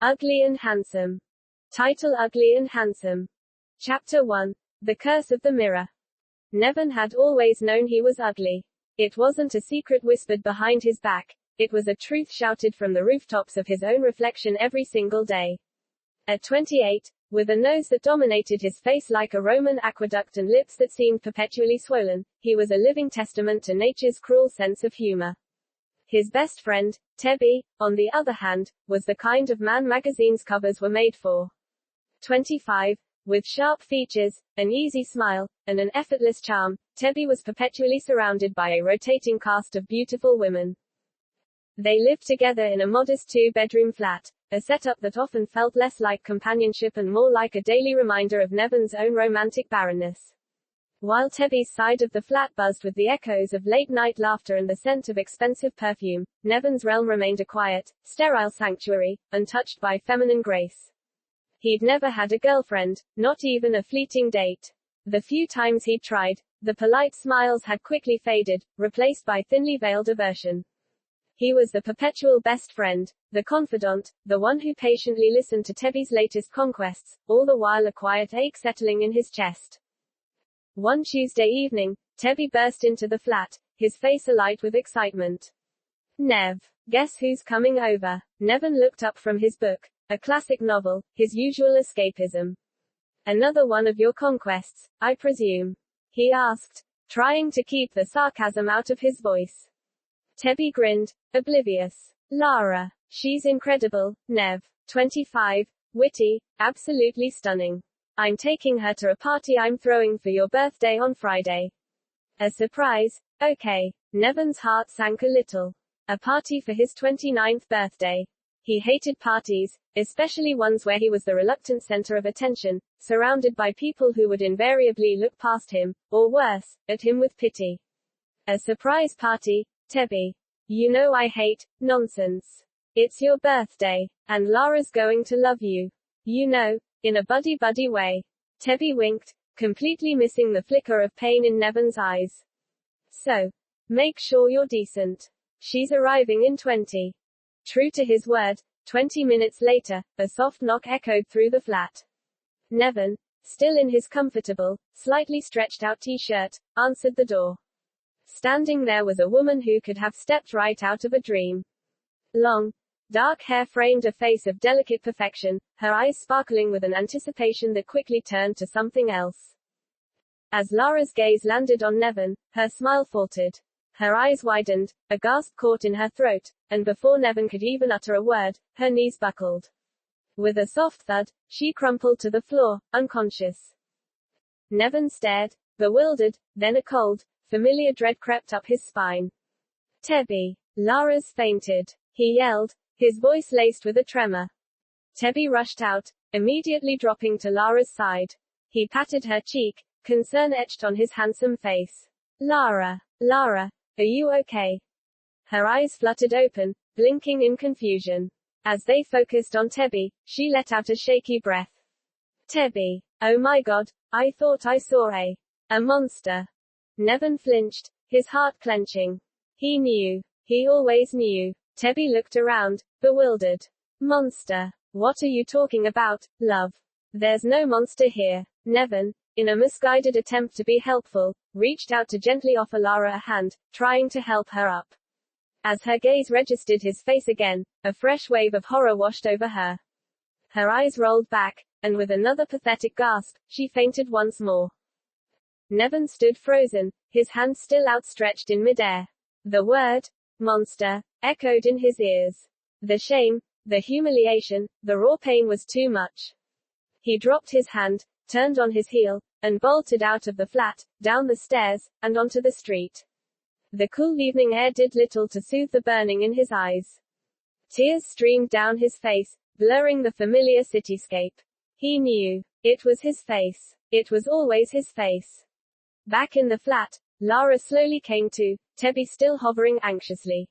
Ugly and Handsome. Title: Ugly and Handsome. Chapter 1. The Curse of the Mirror. Nevin had always known he was ugly. It wasn't a secret whispered behind his back, it was a truth shouted from the rooftops of his own reflection every single day. At 28, with a nose that dominated his face like a Roman aqueduct and lips that seemed perpetually swollen, he was a living testament to nature's cruel sense of humor. His best friend, Tebby, on the other hand, was the kind of man magazine's covers were made for. 25. With sharp features, an easy smile, and an effortless charm, Tebby was perpetually surrounded by a rotating cast of beautiful women. They lived together in a modest two-bedroom flat, a setup that often felt less like companionship and more like a daily reminder of Nevin's own romantic barrenness. While Tebby's side of the flat buzzed with the echoes of late-night laughter and the scent of expensive perfume, Nevin's realm remained a quiet, sterile sanctuary, untouched by feminine grace. He'd never had a girlfriend, not even a fleeting date. The few times he'd tried, the polite smiles had quickly faded, replaced by thinly veiled aversion. He was the perpetual best friend, the confidant, the one who patiently listened to Tebby's latest conquests, all the while a quiet ache settling in his chest. One Tuesday evening, Tebby burst into the flat, his face alight with excitement. Nev, guess who's coming over? Nevin looked up from his book, a classic novel, his usual escapism. Another one of your conquests, I presume? He asked, trying to keep the sarcasm out of his voice. Tebby grinned, oblivious. Lara. She's incredible, Nev. 25. Witty, absolutely stunning. I'm taking her to a party I'm throwing for your birthday on Friday. A surprise? Okay. Nevin's heart sank a little. A party for his 29th birthday. He hated parties, especially ones where he was the reluctant center of attention, surrounded by people who would invariably look past him, or worse, at him with pity. A surprise party, Tebby. You know I hate nonsense. It's your birthday, and Lara's going to love you. You know, in a buddy-buddy way. Tebby winked, completely missing the flicker of pain in Nevin's eyes. So, make sure you're decent. She's arriving in 20. True to his word, 20 minutes later, a soft knock echoed through the flat. Nevin, still in his comfortable, slightly stretched out t-shirt, answered the door. Standing there was a woman who could have stepped right out of a dream. Long, dark hair framed a face of delicate perfection, her eyes sparkling with an anticipation that quickly turned to something else. As Lara's gaze landed on Nevin, her smile faltered. Her eyes widened, a gasp caught in her throat, and before Nevin could even utter a word, her knees buckled. With a soft thud, she crumpled to the floor, unconscious. Nevin stared, bewildered, then a cold, familiar dread crept up his spine. Tebby. Lara's fainted. He yelled, his voice laced with a tremor. Tebby rushed out, immediately dropping to Lara's side. He patted her cheek, concern etched on his handsome face. Lara, are you okay? Her eyes fluttered open, blinking in confusion. As they focused on Tebby, she let out a shaky breath. Tebby. Oh my God, I thought I saw a monster. Nevin flinched, his heart clenching. He knew. He always knew. Tebby looked around, bewildered. Monster. What are you talking about, love? There's no monster here. Nevin, in a misguided attempt to be helpful, reached out to gently offer Lara a hand, trying to help her up. As her gaze registered his face again, a fresh wave of horror washed over her. Her eyes rolled back, and with another pathetic gasp, she fainted once more. Nevin stood frozen, his hands still outstretched in midair. The word, monster, echoed in his ears. The shame, the humiliation, the raw pain was too much. He dropped his hand, turned on his heel, and bolted out of the flat, down the stairs, and onto the street. The cool evening air did little to soothe the burning in his eyes. Tears streamed down his face, blurring the familiar cityscape. He knew. It was his face. It was always his face. Back in the flat, Lara slowly came to, Tebby still hovering anxiously.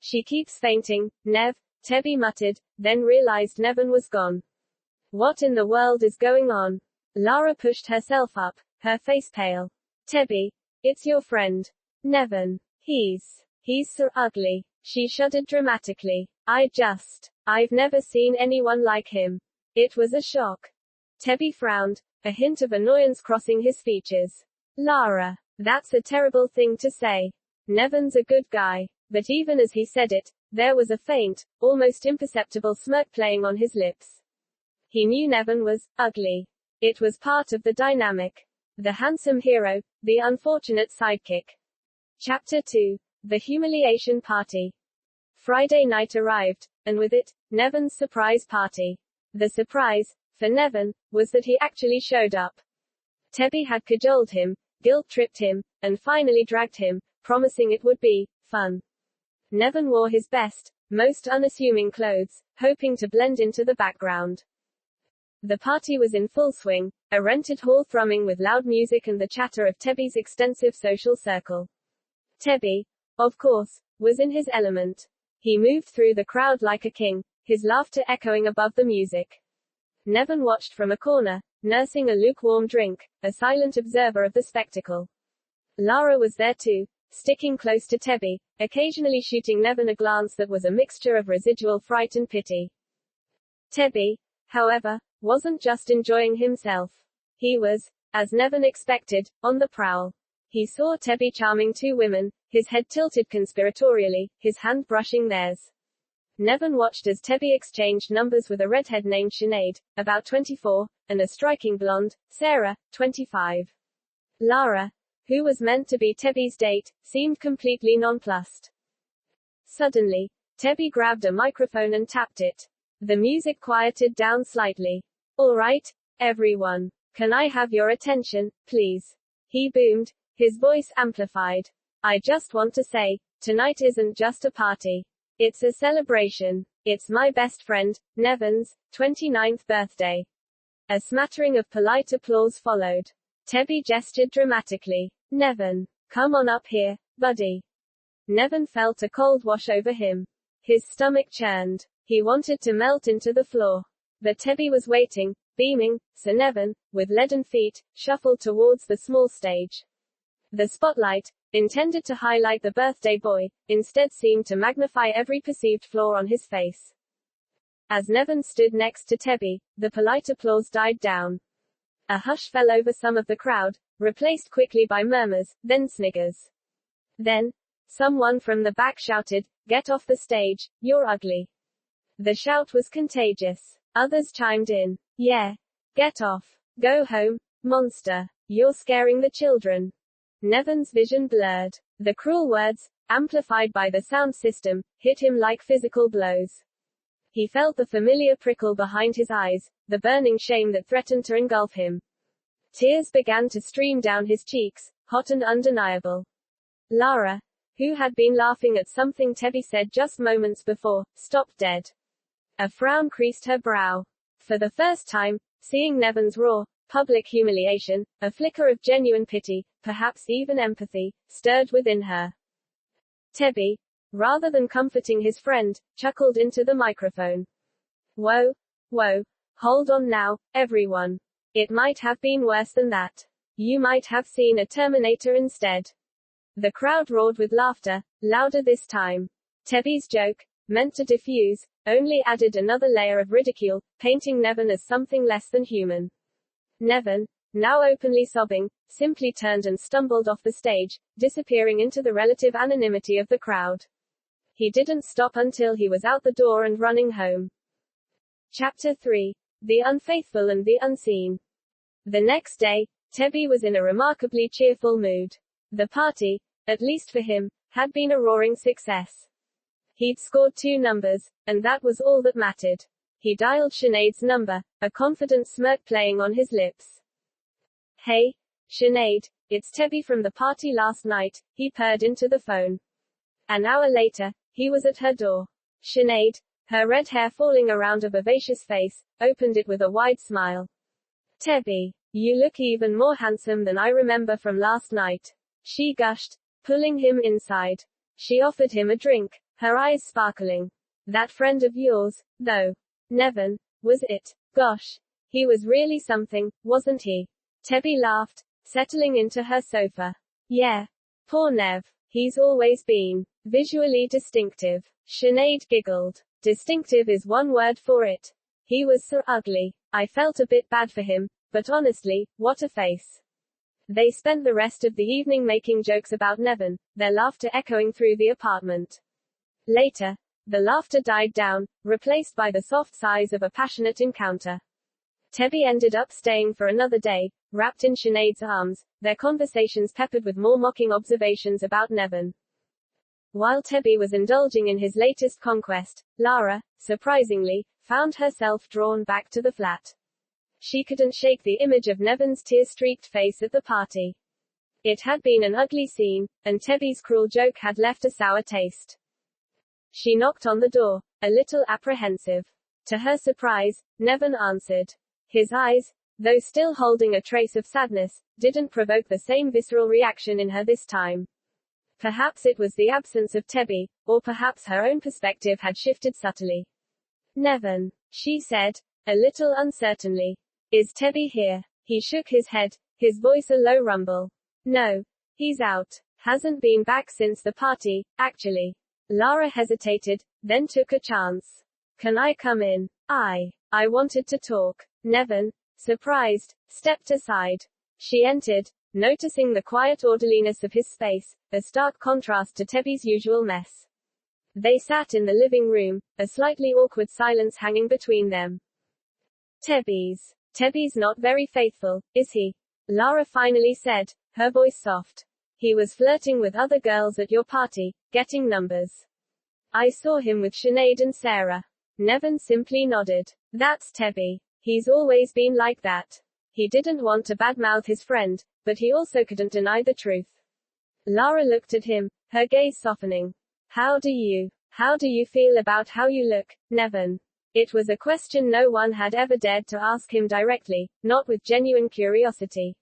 She keeps fainting, Nev, Tebby muttered, then realized Nevin was gone. What in the world is going on? Lara pushed herself up, her face pale. Tebby, it's your friend. Nevin. He's so ugly. She shuddered dramatically. I've never seen anyone like him. It was a shock. Tebby frowned, a hint of annoyance crossing his features. Lara, that's a terrible thing to say. Nevin's a good guy. But even as he said it, there was a faint, almost imperceptible smirk playing on his lips. He knew Nevin was ugly. It was part of the dynamic. The handsome hero, the unfortunate sidekick. Chapter 2. The Humiliation Party. Friday night arrived, and with it, Nevin's surprise party. The surprise, for Nevin, was that he actually showed up. Tebby had cajoled him, guilt-tripped him, and finally dragged him, promising it would be fun. Nevin wore his best, most unassuming clothes, hoping to blend into the background. The party was in full swing, a rented hall thrumming with loud music and the chatter of Tebby's extensive social circle. Tebby, of course, was in his element. He moved through the crowd like a king, his laughter echoing above the music. Nevin watched from a corner, nursing a lukewarm drink, a silent observer of the spectacle. Lara was there too, sticking close to Tebby, occasionally shooting Nevin a glance that was a mixture of residual fright and pity. Tebby, however, wasn't just enjoying himself. He was, as Nevin expected, on the prowl. He saw Tebby charming two women, his head tilted conspiratorially, his hand brushing theirs. Nevin watched as Tebby exchanged numbers with a redhead named Sinead, about 24, and a striking blonde, Sarah, 25. Lara, who was meant to be Tebby's date, seemed completely nonplussed. Suddenly, Tebby grabbed a microphone and tapped it. The music quieted down slightly. All right, everyone. Can I have your attention, please? He boomed, his voice amplified. I just want to say, tonight isn't just a party. It's a celebration. It's my best friend, Nevin's, 29th birthday. A smattering of polite applause followed. Tebby gestured dramatically. Nevin, come on up here, buddy. Nevin felt a cold wash over him. His stomach churned. He wanted to melt into the floor. But Tebby was waiting, beaming, so Nevin, with leaden feet, shuffled towards the small stage. The spotlight, intended to highlight the birthday boy, instead seemed to magnify every perceived flaw on his face. As Nevin stood next to Tebby, the polite applause died down. A hush fell over some of the crowd, replaced quickly by murmurs, then sniggers. Then, someone from the back shouted, "Get off the stage, you're ugly." The shout was contagious. Others chimed in. Yeah. Get off. Go home, monster. You're scaring the children. Nevin's vision blurred. The cruel words, amplified by the sound system, hit him like physical blows. He felt the familiar prickle behind his eyes, the burning shame that threatened to engulf him. Tears began to stream down his cheeks, hot and undeniable. Lara, who had been laughing at something Tebby said just moments before, stopped dead. A frown creased her brow. For the first time, seeing Nevin's raw, public humiliation, a flicker of genuine pity, perhaps even empathy, stirred within her. Tebby, rather than comforting his friend, chuckled into the microphone. Whoa, hold on now, everyone. It might have been worse than that. You might have seen a Terminator instead. The crowd roared with laughter, louder this time. Tebby's joke, meant to diffuse, only added another layer of ridicule, painting Nevin as something less than human. Nevin, now openly sobbing, simply turned and stumbled off the stage, disappearing into the relative anonymity of the crowd. He didn't stop until he was out the door and running home. Chapter 3. The Unfaithful and the Unseen. The next day, Tebby was in a remarkably cheerful mood. The party, at least for him, had been a roaring success. He'd scored 2 numbers, and that was all that mattered. He dialed Sinead's number, a confident smirk playing on his lips. Hey, Sinead, it's Tebby from the party last night, he purred into the phone. An hour later, he was at her door. Sinead, her red hair falling around a vivacious face, opened it with a wide smile. Tebby, you look even more handsome than I remember from last night. She gushed, pulling him inside. She offered him a drink, her eyes sparkling. That friend of yours, though. Nevin, was it? Gosh. He was really something, wasn't he? Tebby laughed, settling into her sofa. Yeah. Poor Nev. He's always been visually distinctive. Sinead giggled. Distinctive is one word for it. He was so ugly. I felt a bit bad for him, but honestly, what a face. They spent the rest of the evening making jokes about Nevin, their laughter echoing through the apartment. Later, the laughter died down, replaced by the soft sighs of a passionate encounter. Tebby ended up staying for another day, wrapped in Sinead's arms, their conversations peppered with more mocking observations about Nevin. While Tebby was indulging in his latest conquest, Lara, surprisingly, found herself drawn back to the flat. She couldn't shake the image of Nevin's tear-streaked face at the party. It had been an ugly scene, and Tebby's cruel joke had left a sour taste. She knocked on the door, a little apprehensive. To her surprise, Nevin answered. His eyes, though still holding a trace of sadness, didn't provoke the same visceral reaction in her this time. Perhaps it was the absence of Tebby, or perhaps her own perspective had shifted subtly. Nevin, she said, a little uncertainly. Is Tebby here? He shook his head, his voice a low rumble. No. He's out. Hasn't been back since the party, actually. Lara hesitated, then took a chance. Can I come in? I wanted to talk. Nevin, surprised, stepped aside. She entered, noticing the quiet orderliness of his space, a stark contrast to Tebby's usual mess. They sat in the living room, a slightly awkward silence hanging between them. Tebby's not very faithful, is he? Lara finally said, her voice soft. He was flirting with other girls at your party, getting numbers. I saw him with Sinead and Sarah. Nevin simply nodded. That's Tebby. He's always been like that. He didn't want to badmouth his friend, but he also couldn't deny the truth. Lara looked at him, her gaze softening. How do you feel about how you look, Nevin? It was a question no one had ever dared to ask him directly, not with genuine curiosity.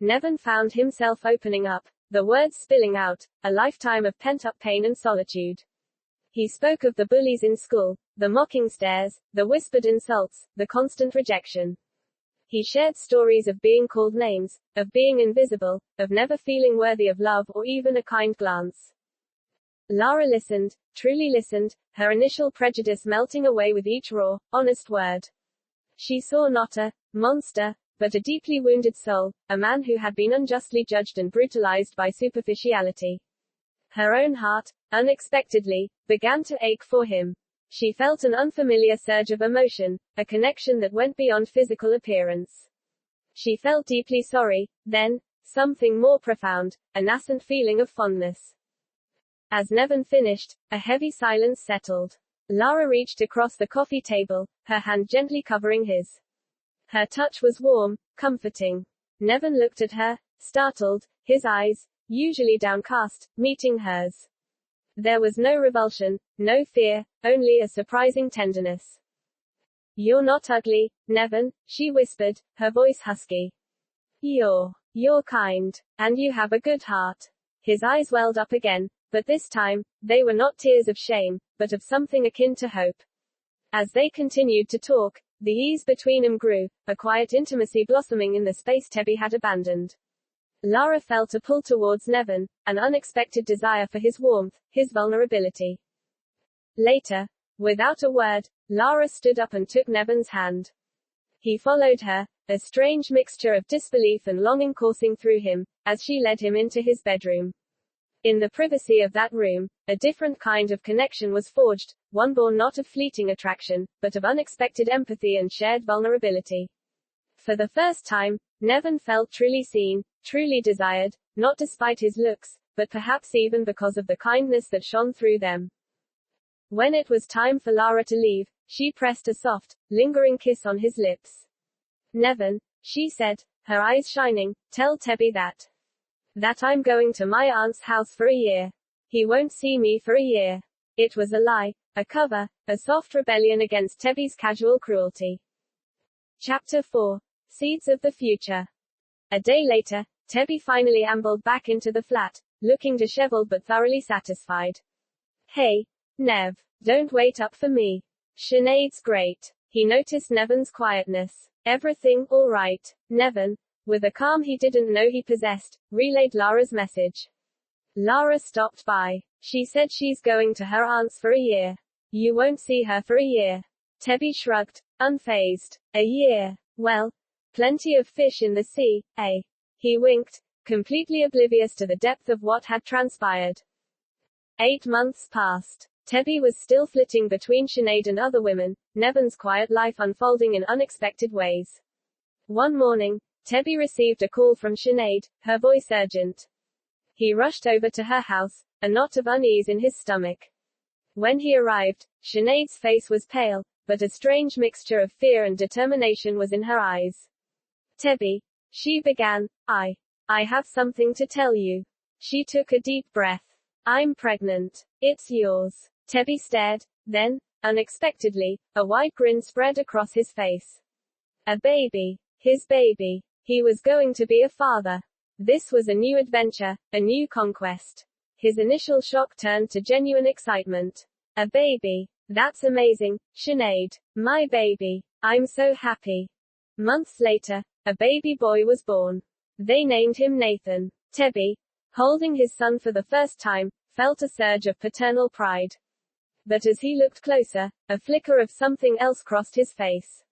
Nevin found himself opening up, the words spilling out, a lifetime of pent-up pain and solitude. He spoke of the bullies in school, the mocking stares, the whispered insults, the constant rejection. He shared stories of being called names, of being invisible, of never feeling worthy of love or even a kind glance. Lara listened, truly listened, her initial prejudice melting away with each raw, honest word. She saw not a monster, but a deeply wounded soul, a man who had been unjustly judged and brutalized by superficiality. Her own heart, unexpectedly, began to ache for him. She felt an unfamiliar surge of emotion, a connection that went beyond physical appearance. She felt deeply sorry, then, something more profound, a nascent feeling of fondness. As Nevin finished, a heavy silence settled. Lara reached across the coffee table, her hand gently covering his. Her touch was warm, comforting. Nevin looked at her, startled, his eyes, usually downcast, meeting hers. There was no revulsion, no fear, only a surprising tenderness. You're not ugly, Nevin, she whispered, her voice husky. You're kind. And you have a good heart. His eyes welled up again, but this time, they were not tears of shame, but of something akin to hope. As they continued to talk, the ease between them grew, a quiet intimacy blossoming in the space Tebby had abandoned. Lara felt a pull towards Nevin, an unexpected desire for his warmth, his vulnerability. Later, without a word, Lara stood up and took Nevin's hand. He followed her, a strange mixture of disbelief and longing coursing through him, as she led him into his bedroom. In the privacy of that room, a different kind of connection was forged, one born not of fleeting attraction, but of unexpected empathy and shared vulnerability. For the first time, Nevin felt truly seen, truly desired, not despite his looks, but perhaps even because of the kindness that shone through them. When it was time for Lara to leave, she pressed a soft, lingering kiss on his lips. Nevin, she said, her eyes shining, tell Tebby that I'm going to my aunt's house for a year. He won't see me for a year. It was a lie, a cover, a soft rebellion against Tebby's casual cruelty. Chapter 4. Seeds of the Future. A day later, Tebby finally ambled back into the flat, looking disheveled but thoroughly satisfied. Hey, Nev, don't wait up for me. Sinead's great. He noticed Nevin's quietness. Everything all right, Nevin, with a calm he didn't know he possessed, relayed Lara's message. Lara stopped by. She said she's going to her aunt's for a year. You won't see her for a year. Tebby shrugged, unfazed. A year. Well, plenty of fish in the sea, eh? He winked, completely oblivious to the depth of what had transpired. 8 months passed. Tebby was still flitting between Sinead and other women, Nevin's quiet life unfolding in unexpected ways. One morning, Tebby received a call from Sinead, her voice urgent. He rushed over to her house, a knot of unease in his stomach. When he arrived, Sinead's face was pale, but a strange mixture of fear and determination was in her eyes. Tebby, she began, I have something to tell you. She took a deep breath. I'm pregnant. It's yours. Tebby stared, then, unexpectedly, a wide grin spread across his face. A baby. His baby. He was going to be a father. This was a new adventure, a new conquest. His initial shock turned to genuine excitement. A baby. That's amazing, Sinead. My baby. I'm so happy. Months later, a baby boy was born. They named him Nathan. Tebby, holding his son for the first time, felt a surge of paternal pride. But as he looked closer, a flicker of something else crossed his face.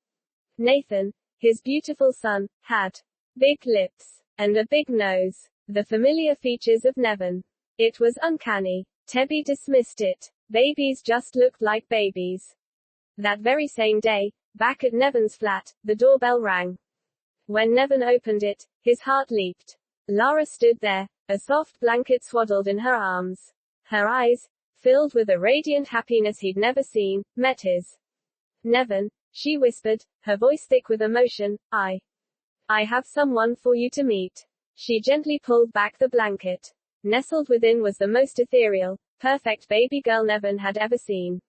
Nathan, his beautiful son, had big lips and a big nose, the familiar features of Nevin. It was uncanny. Tebby dismissed it. Babies just looked like babies. That very same day, back at Nevin's flat, the doorbell rang. When Nevin opened it, his heart leaped. Lara stood there, a soft blanket swaddled in her arms. Her eyes, filled with a radiant happiness he'd never seen, met his. Nevin, she whispered, her voice thick with emotion, I have someone for you to meet. She gently pulled back the blanket. Nestled within was the most ethereal, perfect baby girl Nevin had ever seen.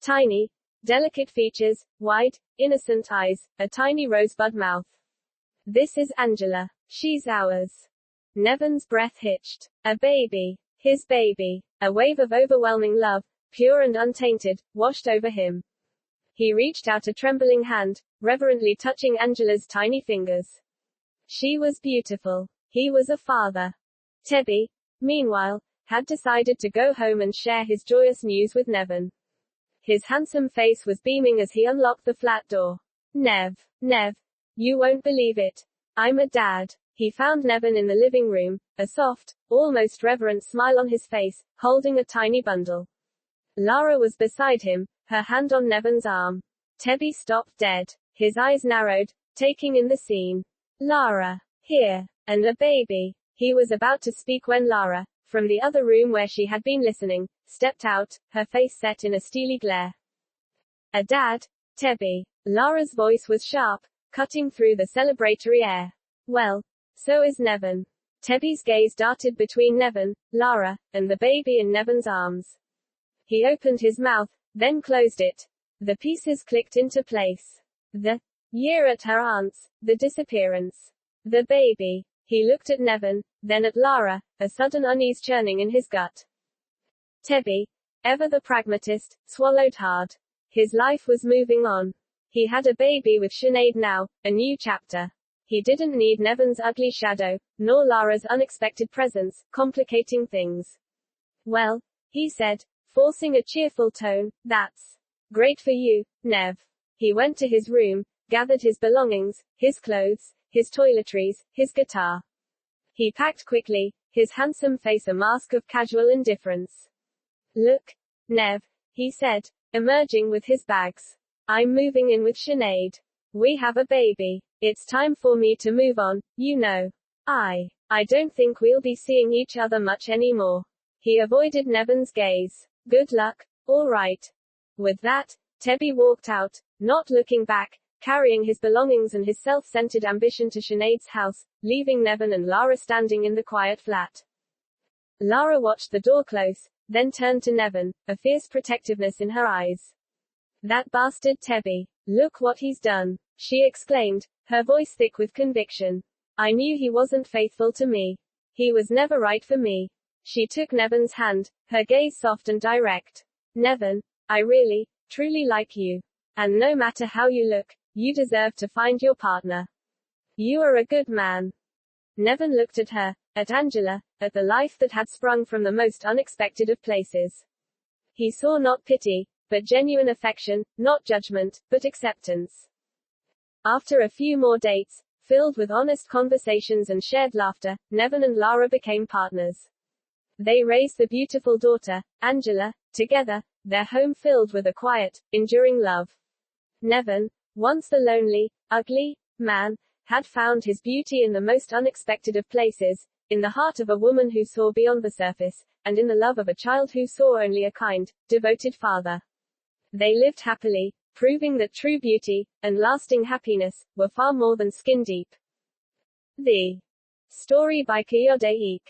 Tiny, delicate features, wide, innocent eyes, a tiny rosebud mouth. This is Angela. She's ours. Nevin's breath hitched. A baby. His baby. A wave of overwhelming love, pure and untainted, washed over him. He reached out a trembling hand, reverently touching Angela's tiny fingers. She was beautiful. He was a father. Tebby, meanwhile, had decided to go home and share his joyous news with Nevin. His handsome face was beaming as he unlocked the flat door. Nev, you won't believe it. I'm a dad. He found Nevin in the living room, a soft, almost reverent smile on his face, holding a tiny bundle. Lara was beside him, her hand on Nevin's arm. Tebby stopped dead. His eyes narrowed, taking in the scene. Lara. Here. And a baby. He was about to speak when Lara, from the other room where she had been listening, stepped out, her face set in a steely glare. A dad? Tebby. Lara's voice was sharp, cutting through the celebratory air. Well, so is Nevin. Tebby's gaze darted between Nevin, Lara, and the baby in Nevin's arms. He opened his mouth, then closed it. The pieces clicked into place. The year at her aunt's, the disappearance. The baby. He looked at Nevin, then at Lara, a sudden unease churning in his gut. Tebby, ever the pragmatist, swallowed hard. His life was moving on. He had a baby with Sinead now, a new chapter. He didn't need Nevin's ugly shadow, nor Lara's unexpected presence, complicating things. Well, he said, forcing a cheerful tone, that's great for you, Nev. He went to his room, gathered his belongings, his clothes, his toiletries, his guitar. He packed quickly, his handsome face a mask of casual indifference. Look, Nev, he said, emerging with his bags. I'm moving in with Sinead. We have a baby. It's time for me to move on, you know. I don't think we'll be seeing each other much anymore. He avoided Nevin's gaze. Good luck. All right. With that, Tebby walked out, not looking back, carrying his belongings and his self-centered ambition to Sinead's house, leaving Nevin and Lara standing in the quiet flat. Lara watched the door close, then turned to Nevin, a fierce protectiveness in her eyes. That bastard Tebby. Look what he's done, she exclaimed, her voice thick with conviction. I knew he wasn't faithful to me. He was never right for me. She took Nevin's hand, her gaze soft and direct. Nevin, I really, truly like you. And no matter how you look, you deserve to find your partner. You are a good man. Nevin looked at her, at Angela, at the life that had sprung from the most unexpected of places. He saw not pity, but genuine affection, not judgment, but acceptance. After a few more dates, filled with honest conversations and shared laughter, Nevin and Lara became partners. They raised the beautiful daughter, Angela, together, their home filled with a quiet, enduring love. Nevin, once the lonely, ugly man, had found his beauty in the most unexpected of places, in the heart of a woman who saw beyond the surface, and in the love of a child who saw only a kind, devoted father. They lived happily, proving that true beauty, and lasting happiness, were far more than skin deep. The story by Kayode Ike.